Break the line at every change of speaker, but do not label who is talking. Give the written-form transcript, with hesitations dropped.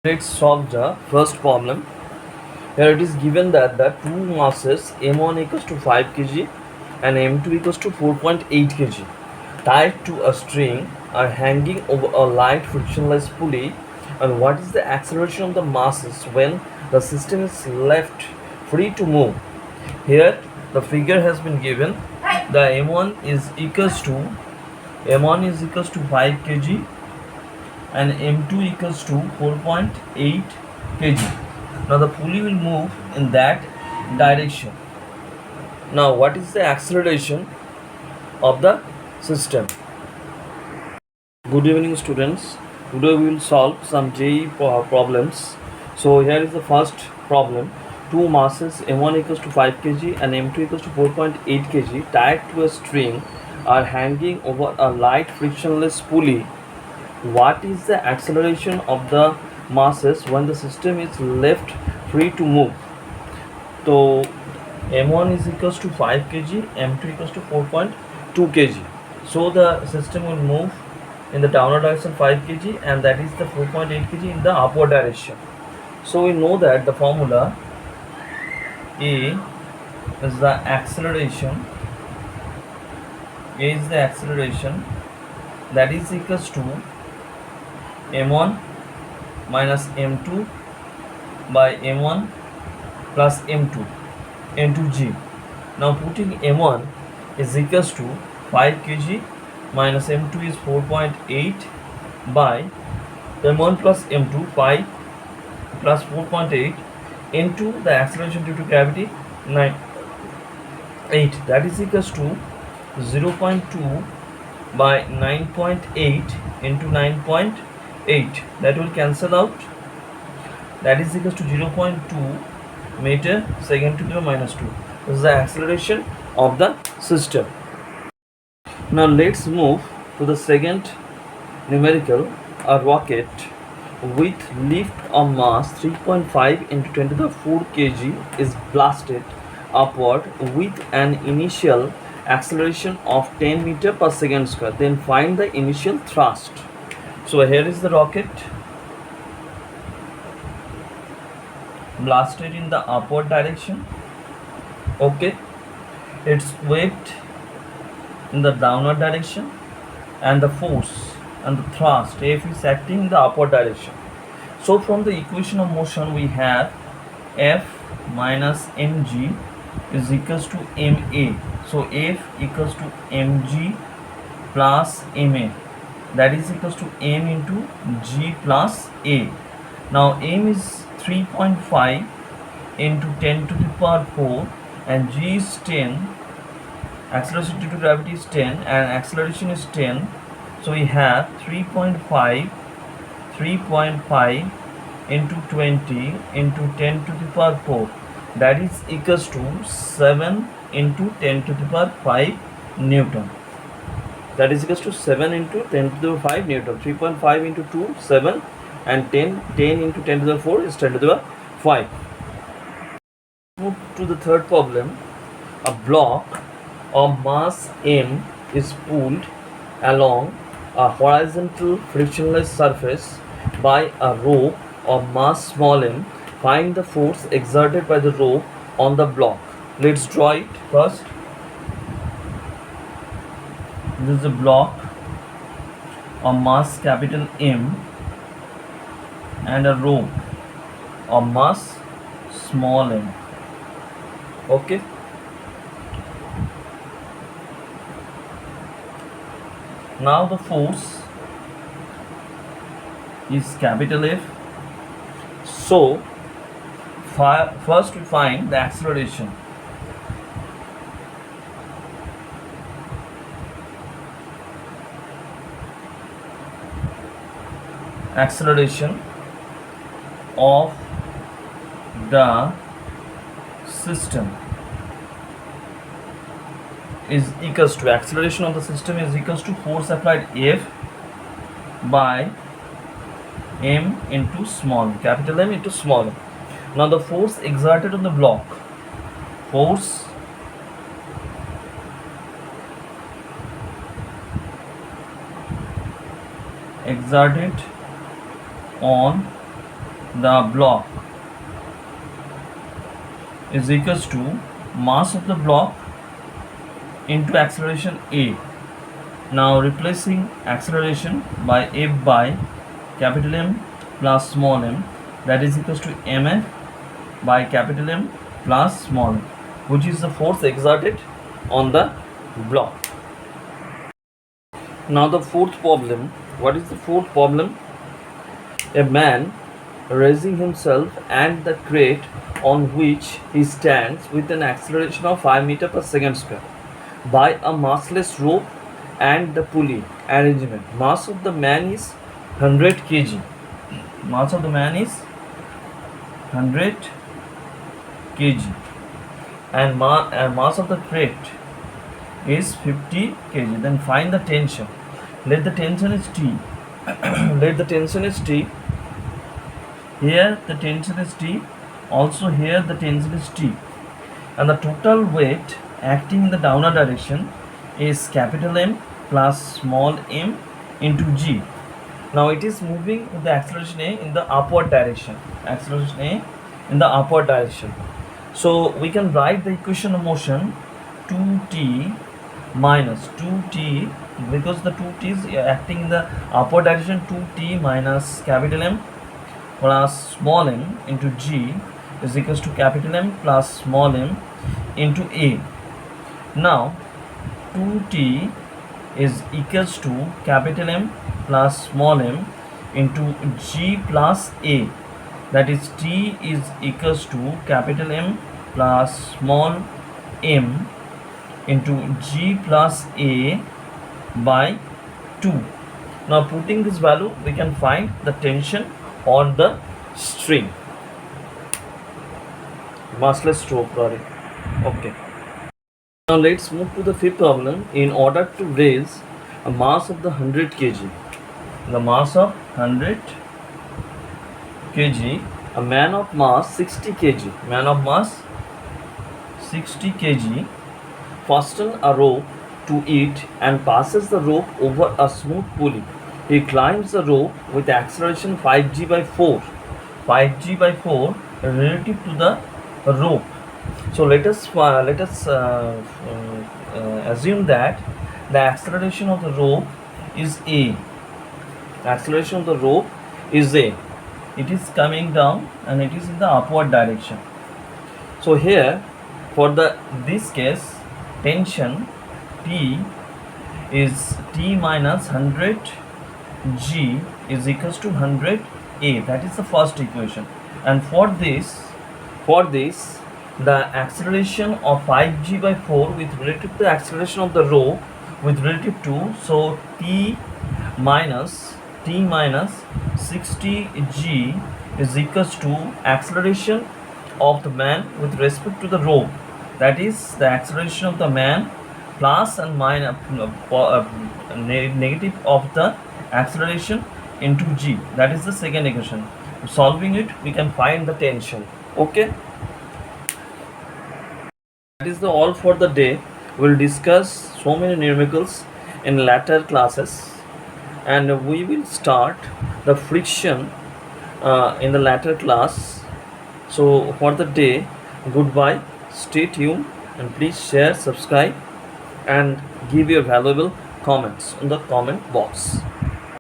Let's solve the first problem. Here it is given that the two masses m1 equals to 5 kg and m2 equals to 4.8 kg tied to a string are hanging over a light frictionless pulley, and what is the acceleration of the masses when the system is left free to move. Here the figure has been given. The m1 is equals to 5 kg and m2 equals to 4.8 kg. Now the pulley will move in that direction. Now what is the acceleration of the system? Good evening students. Today we will solve some JEE problems. So here is the first problem. Two masses m1 equals to 5 kg and m2 equals to 4.8 kg tied to a string are hanging over a light frictionless pulley. What is the acceleration of the masses when the system is left free to move? So m1 is equals to 5 kg, m2 equals to 4.2 kg. So the system will move in the downward direction 5 kg and that is the 4.8 kg in the upward direction. So we know that the formula A is the acceleration. A is the acceleration that is equals to m1 minus m2 by m1 plus m2 into g. Now putting m1 is equals to 5 kg minus m2 is 4.8 by m1 plus m2 5 plus 4.8 into the acceleration due to gravity 8, that is equals to 0.2 by 9.8 into 9.8, that will cancel out, that is equals to 0.2 meter second to the minus 2. This is the acceleration of the system. Now let's move to the second numerical. A rocket with lift of mass 3.5 into 10 to the 4 kg is blasted upward with an initial acceleration of 10 meter per second square. Then find the initial thrust. So here is the rocket blasted in the upward direction. Okay, it's swept in the downward direction, and the force and the thrust F is acting in the upward direction. So from the equation of motion we have F minus mg is equals to ma. So F equals to mg plus ma, that is equals to m into g plus a. Now m is 3.5 into 10 to the power 4 and g is 10. Acceleration due to gravity is 10 and acceleration is 10. So we have 3.5 into 20 into 10 to the power 4, that is equals to 7 into 10 to the power 5 Newton. That is equals to 7 into 10 to the 5 Newton. 3.5 into 2, 7, and 10 into 10 to the 4 is 10 to the 5. Move to the third problem. A block of mass m is pulled along a horizontal frictionless surface by a rope of mass small m. Find the force exerted by the rope on the block. Let's draw it first. This is a block of mass capital M and a rope of mass small m. Okay. Now the force is capital F. So first we find the acceleration. Acceleration of the system is equals to, acceleration of the system is equals to force applied F by m into small m, capital M into small m. Now the force exerted on the block, force exerted on the block is equals to mass of the block into acceleration A. Now replacing acceleration by F by capital M plus small m, that is equals to mf by capital M plus small m, which is the force exerted on the block. Now the fourth problem. What is the fourth problem? A man raising himself and the crate on which he stands with an acceleration of 5 meter per second square by a massless rope and the pulley arrangement. Mass of the man is 100 kg. Mass of the man is 100 kg and mass of the crate is 50 kg. Then find the tension. Let the tension is T. Let the tension is T. Here the tension is T. Also here the tension is T. And the total weight acting in the downward direction is capital M plus small m into G. Now it is moving with the acceleration A in the upward direction. Acceleration A in the upward direction. So we can write the equation of motion 2t minus 2t, because the 2t is acting in the upward direction, 2t minus capital M plus small m into G is equals to capital M plus small m into A. Now 2t is equals to capital M plus small m into G plus A, that is T is equals to capital M plus small m into G plus A by 2. Now putting this value, we can find the tension on the string, massless rope. Okay. Now let's move to the fifth problem. In order to raise a mass of the 100 kg, the mass of 100 kg, a man of mass 60 kg, man of mass 60 kg, fasten a rope to it and passes the rope over a smooth pulley. He climbs the rope with acceleration 5g by 4, 5g by 4 relative to the rope. So let us assume that the acceleration of the rope is A. Acceleration of the rope is A. It is coming down and it is in the upward direction. So here for this case, tension T is T minus 100 G is equals to 100 A. That is the first equation. And for this the acceleration of 5g by 4 with relative to the acceleration of the rope with relative to, so T minus 60g is equals to acceleration of the man with respect to the rope, that is the acceleration of the man plus and minus negative of the acceleration into G. That is the second equation. Solving it, we can find the tension. Okay, that is all for the day. We'll discuss so many numericals in later classes, and we will start the friction in the later class. So for the day, goodbye, stay tuned, and please share, subscribe, and give your valuable comments in the comment box.